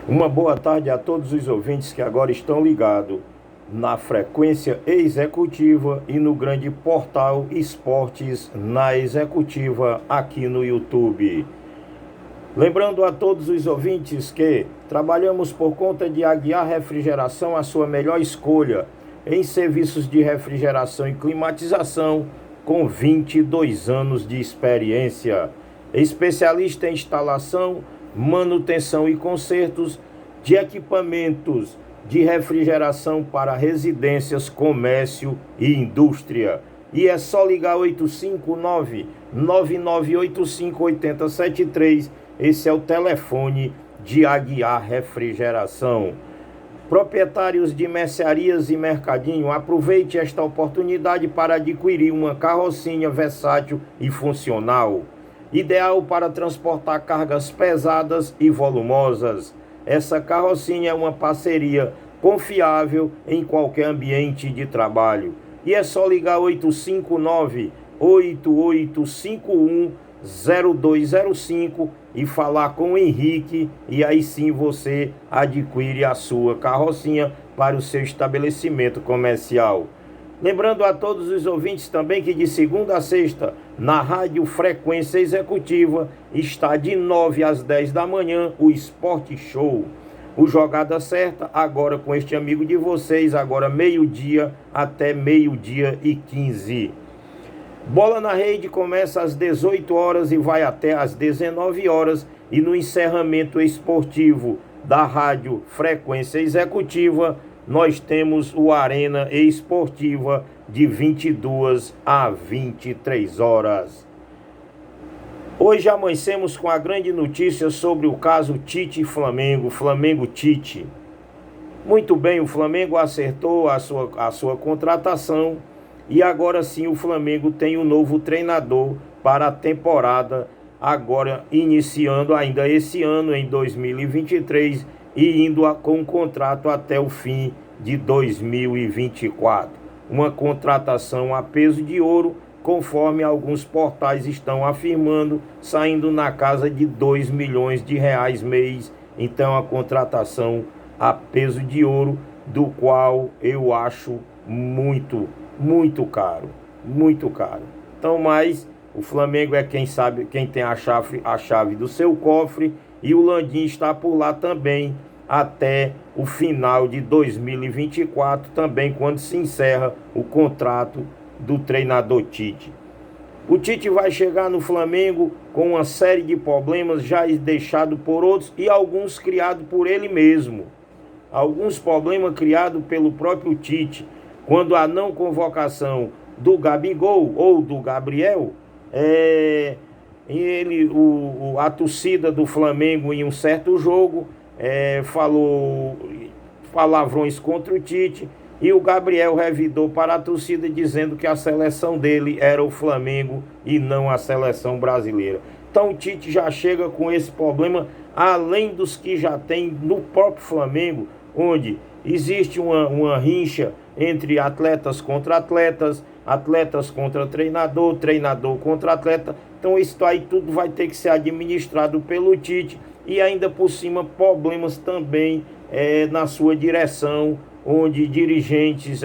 Uma boa tarde a todos os ouvintes que agora estão ligados na frequência executiva e no grande portal Esportes na Executiva aqui no YouTube. Lembrando a todos os ouvintes que trabalhamos por conta de Aguiar Refrigeração, a sua melhor escolha em serviços de refrigeração e climatização, com 22 anos de experiência. Especialista em instalação, manutenção e consertos de equipamentos de refrigeração para residências, comércio e indústria. E é só ligar 859-9985-8073. Esse é o telefone de Aguiar Refrigeração. Proprietários de mercearias e mercadinho, aproveite esta oportunidade para adquirir uma carrocinha versátil e funcional, ideal para transportar cargas pesadas e volumosas. Essa carrocinha é uma parceria confiável em qualquer ambiente de trabalho. E é só ligar 859-8851-0205 e falar com o Henrique, e aí sim você adquire a sua carrocinha para o seu estabelecimento comercial. Lembrando a todos os ouvintes também que de segunda a sexta, na Rádio Frequência Executiva, está de 9 às 10 da manhã o Esporte Show. O Jogada Certa, agora com este amigo de vocês, agora meio-dia até meio-dia e 15. Bola na Rede começa às 18 horas e vai até às 19 horas. E no encerramento esportivo da Rádio Frequência Executiva, nós temos o Arena Esportiva de 22 a 23 horas. Hoje amanhecemos com a grande notícia sobre o caso Tite Flamengo, Flamengo-Tite. Muito bem, o Flamengo acertou a sua contratação e agora sim o Flamengo tem um novo treinador para a temporada, agora iniciando ainda esse ano, em 2023, e indo com um contrato até o fim de 2024. Uma contratação a peso de ouro, conforme alguns portais estão afirmando, saindo na casa de 2 milhões de reais mês. Então a contratação a peso de ouro, do qual eu acho muito caro, muito caro. Então, mas o Flamengo é quem sabe, quem tem a chave do seu cofre, e o Landim está por lá também até o final de 2024, também quando se encerra o contrato do treinador Tite. O Tite vai chegar no Flamengo com uma série de problemas já deixados por outros e alguns criados por ele mesmo. Alguns problemas criados pelo próprio Tite, quando a não convocação do Gabigol ou do Gabriel, a torcida do Flamengo em um certo jogo falou palavrões contra o Tite, e o Gabriel revidou para a torcida dizendo que a seleção dele era o Flamengo e não a seleção brasileira. Então o Tite já chega com esse problema, além dos que já tem no próprio Flamengo, onde existe uma rincha entre atletas contra atletas, atletas contra treinador, treinador contra atleta. Então isso aí tudo vai ter que ser administrado pelo Tite, e ainda por cima problemas também na sua direção, onde dirigentes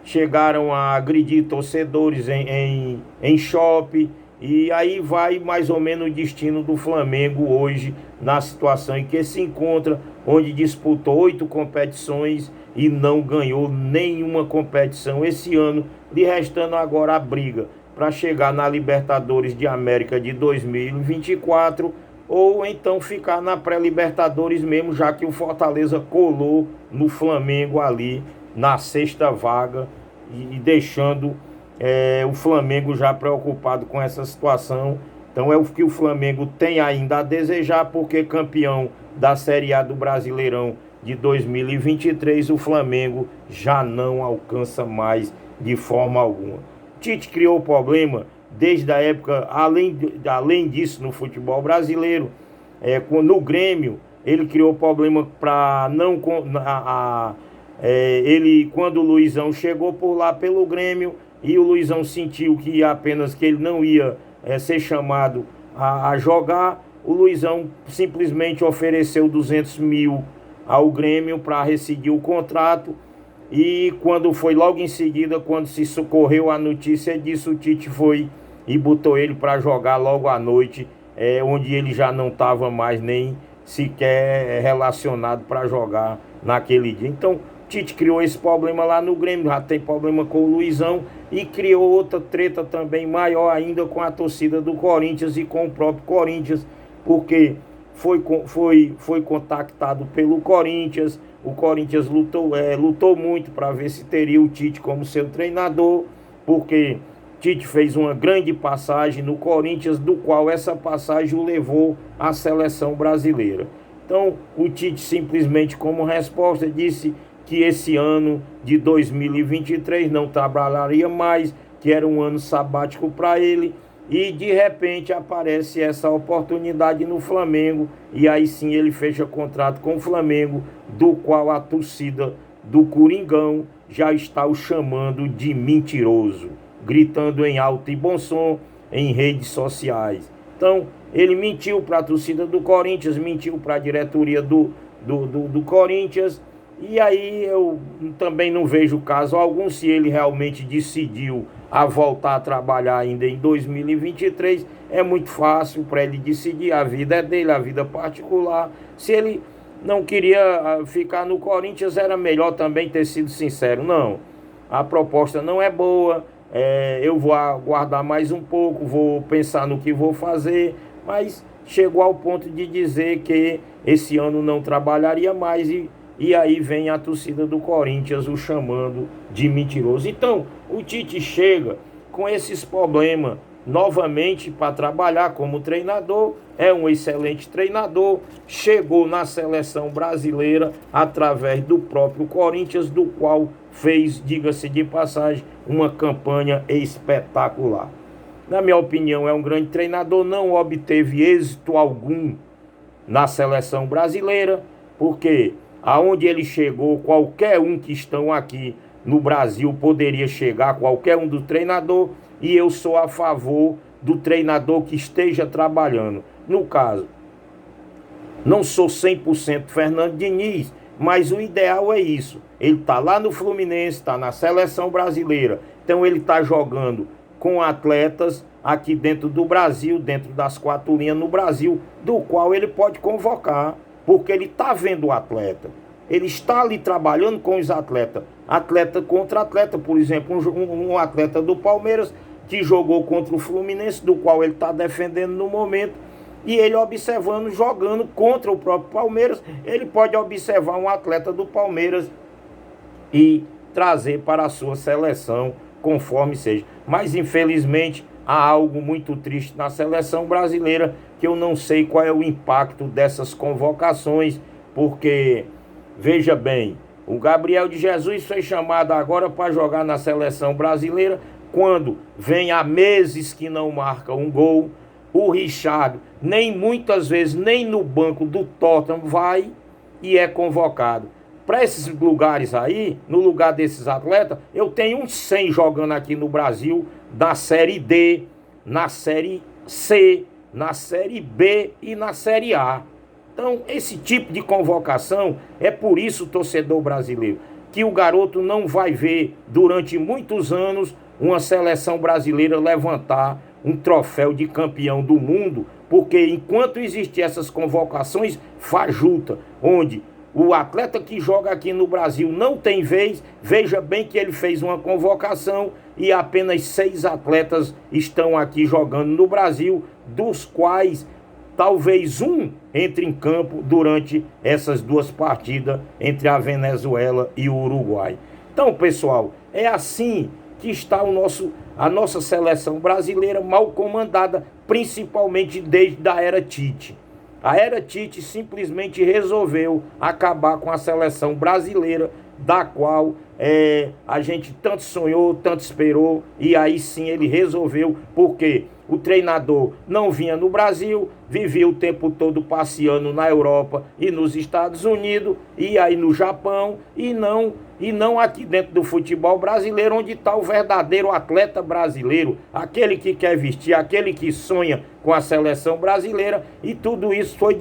chegaram a agredir torcedores em shopping. E aí vai mais ou menos o destino do Flamengo hoje, na situação em que se encontra, onde disputou 8 competições e não ganhou nenhuma competição esse ano, lhe restando agora a briga para chegar na Libertadores de América de 2024, ou então ficar na pré-Libertadores mesmo, já que o Fortaleza colou no Flamengo ali na sexta vaga, e deixando o Flamengo já preocupado com essa situação. Então é o que o Flamengo tem ainda a desejar, porque campeão da Série A do Brasileirão de 2023, o Flamengo já não alcança mais de forma alguma. Tite criou problema desde a época, além disso, no futebol brasileiro, no Grêmio, ele criou problema para não... ele, quando o Luizão chegou por lá pelo Grêmio, e o Luizão sentiu que ele não ia ser chamado a jogar, o Luizão simplesmente ofereceu 200 mil ao Grêmio para rescindir o contrato. E quando foi logo em seguida, quando se socorreu a notícia disso, o Tite foi e botou ele para jogar logo à noite, onde ele já não estava mais nem sequer relacionado para jogar naquele dia. Então, Tite criou esse problema lá no Grêmio, já tem problema com o Luizão, e criou outra treta também maior ainda com a torcida do Corinthians e com o próprio Corinthians, porque foi contactado pelo Corinthians. O Corinthians lutou muito para ver se teria o Tite como seu treinador, porque Tite fez uma grande passagem no Corinthians, do qual essa passagem o levou à seleção brasileira. Então, o Tite simplesmente, como resposta, disse que esse ano de 2023 não trabalharia mais, que era um ano sabático para ele, e de repente aparece essa oportunidade no Flamengo, e aí sim ele fecha contrato com o Flamengo, do qual a torcida do Coringão já está o chamando de mentiroso, gritando em alto e bom som em redes sociais. Então, ele mentiu para a torcida do Corinthians, mentiu para a diretoria do Corinthians, e aí eu também não vejo caso algum se ele realmente decidiu a voltar a trabalhar ainda em 2023. É muito fácil para ele decidir, a vida é dele, a vida particular. Se ele não queria ficar no Corinthians, era melhor também ter sido sincero. Não, a proposta não é boa, eu vou aguardar mais um pouco, vou pensar no que vou fazer, mas chegou ao ponto de dizer que esse ano não trabalharia mais, e aí vem a torcida do Corinthians o chamando de mentiroso. Então, o Tite chega com esses problemas novamente para trabalhar como treinador. É um excelente treinador, chegou na seleção brasileira através do próprio Corinthians, do qual fez, diga-se de passagem, uma campanha espetacular. Na minha opinião, é um grande treinador, não obteve êxito algum na seleção brasileira, porque aonde ele chegou, qualquer um que estão aqui no Brasil poderia chegar, qualquer um do treinador, e eu sou a favor do treinador que esteja trabalhando. No caso, não sou 100% Fernando Diniz, mas o ideal é isso. Ele está lá no Fluminense, está na seleção brasileira, então ele está jogando com atletas aqui dentro do Brasil, dentro das 4 linhas no Brasil, do qual ele pode convocar, porque ele está vendo o atleta, ele está ali trabalhando com os atletas, atleta contra atleta. Por exemplo, um atleta do Palmeiras que jogou contra o Fluminense, do qual ele está defendendo no momento, e ele observando, jogando contra o próprio Palmeiras, ele pode observar um atleta do Palmeiras e trazer para a sua seleção, conforme seja. Mas infelizmente há algo muito triste na seleção brasileira, que eu não sei qual é o impacto dessas convocações, porque, veja bem, o Gabriel de Jesus foi chamado agora para jogar na seleção brasileira, quando vem há meses que não marca um gol. O Richard nem muitas vezes, nem no banco do Tottenham vai e é convocado. Para esses lugares aí, no lugar desses atletas, eu tenho uns 100 jogando aqui no Brasil, na Série D, na Série C, na Série B e na Série A. Então, esse tipo de convocação, é por isso, torcedor brasileiro, que o garoto não vai ver durante muitos anos uma seleção brasileira levantar um troféu de campeão do mundo, porque enquanto existem essas convocações fajutas, onde o atleta que joga aqui no Brasil não tem vez, veja bem que ele fez uma convocação e apenas 6 atletas estão aqui jogando no Brasil, dos quais talvez um entre em campo durante essas 2 partidas entre a Venezuela e o Uruguai. Então, pessoal, é assim que está a nossa seleção brasileira, mal comandada, principalmente desde a era Tite. A era Tite simplesmente resolveu acabar com a seleção brasileira, da qual a gente tanto sonhou, tanto esperou, e aí sim ele resolveu, porque o treinador não vinha no Brasil, vivia o tempo todo passeando na Europa e nos Estados Unidos, e aí no Japão, e não aqui dentro do futebol brasileiro, onde está o verdadeiro atleta brasileiro, aquele que quer vestir, aquele que sonha com a seleção brasileira, e tudo isso foi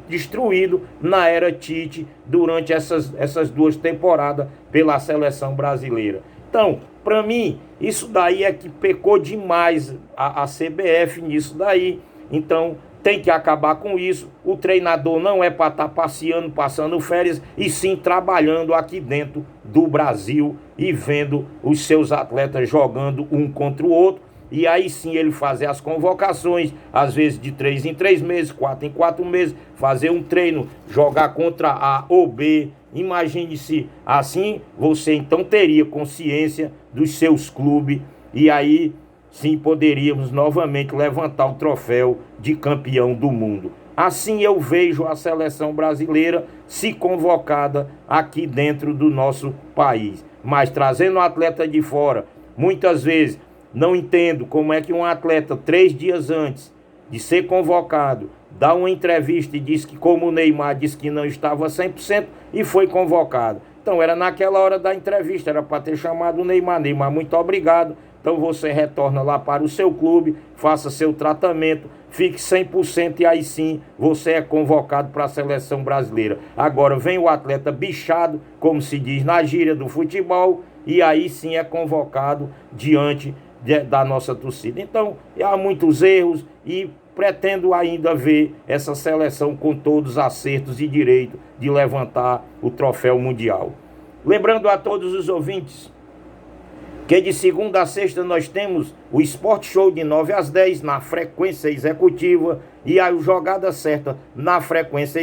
destruído na era Tite durante essas 2 temporadas pela seleção brasileira. Então, para mim, isso daí é que pecou demais a CBF nisso daí. Então, tem que acabar com isso. O treinador não é para estar passeando, passando férias, e sim trabalhando aqui dentro do Brasil e vendo os seus atletas jogando um contra o outro. E aí sim ele fazer as convocações, às vezes de 3 em 3 meses, 4 em 4 meses, fazer um treino, jogar contra A ou B. Imagine se assim você então teria consciência dos seus clubes, e aí sim poderíamos novamente levantar o troféu de campeão do mundo. Assim eu vejo a seleção brasileira se convocada aqui dentro do nosso país. Mas trazendo um atleta de fora, muitas vezes não entendo como é que um atleta 3 dias antes de ser convocado dá uma entrevista e diz que, como o Neymar disse que não estava 100% e foi convocado. Então era naquela hora da entrevista, era para ter chamado o Neymar. Neymar, muito obrigado. Então você retorna lá para o seu clube, faça seu tratamento, fique 100% e aí sim você é convocado para a seleção brasileira. Agora vem o atleta bichado, como se diz na gíria do futebol, e aí sim é convocado diante da nossa torcida. Então há muitos erros e pretendo ainda ver essa seleção com todos os acertos e direito de levantar o troféu mundial. Lembrando a todos os ouvintes que de segunda a sexta nós temos o Sport Show de 9 às 10 na frequência executiva, e a jogada certa na frequência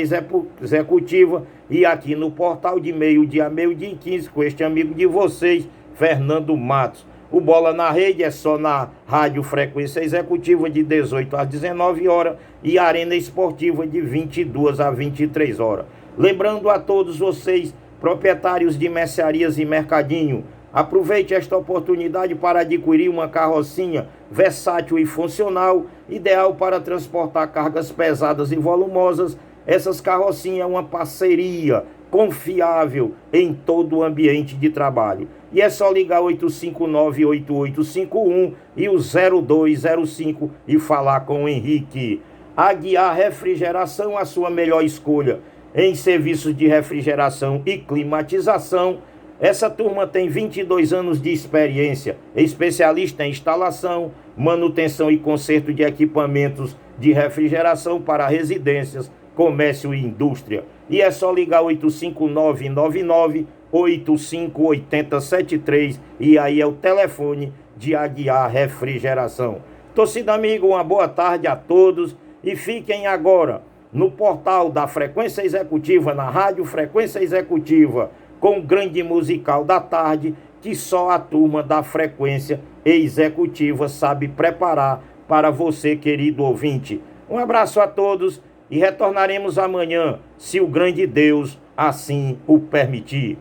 executiva, e aqui no portal de meio-dia a meio-dia e 15 com este amigo de vocês, Fernando Matos. O Bola na Rede é só na Rádio Frequência Executiva de 18 às 19 horas e Arena Esportiva de 22 às 23 horas. Lembrando a todos vocês, proprietários de mercearias e mercadinho, aproveite esta oportunidade para adquirir uma carrocinha versátil e funcional, ideal para transportar cargas pesadas e volumosas. Essas carrocinhas é uma parceria confiável em todo o ambiente de trabalho. E é só ligar 859-8851 e o 0205 e falar com o Henrique. Aguiar Refrigeração, a sua melhor escolha em serviços de refrigeração e climatização. Essa turma tem 22 anos de experiência, especialista em instalação, manutenção e conserto de equipamentos de refrigeração para residências, comércio e indústria. E é só ligar 859-8580-73 e aí é o telefone de Aguiar Refrigeração. Torcida amigo, uma boa tarde a todos e fiquem agora no portal da Frequência Executiva, na Rádio Frequência Executiva, com o grande musical da tarde que só a turma da Frequência Executiva sabe preparar para você, querido ouvinte. Um abraço a todos e retornaremos amanhã, se o grande Deus assim o permitir.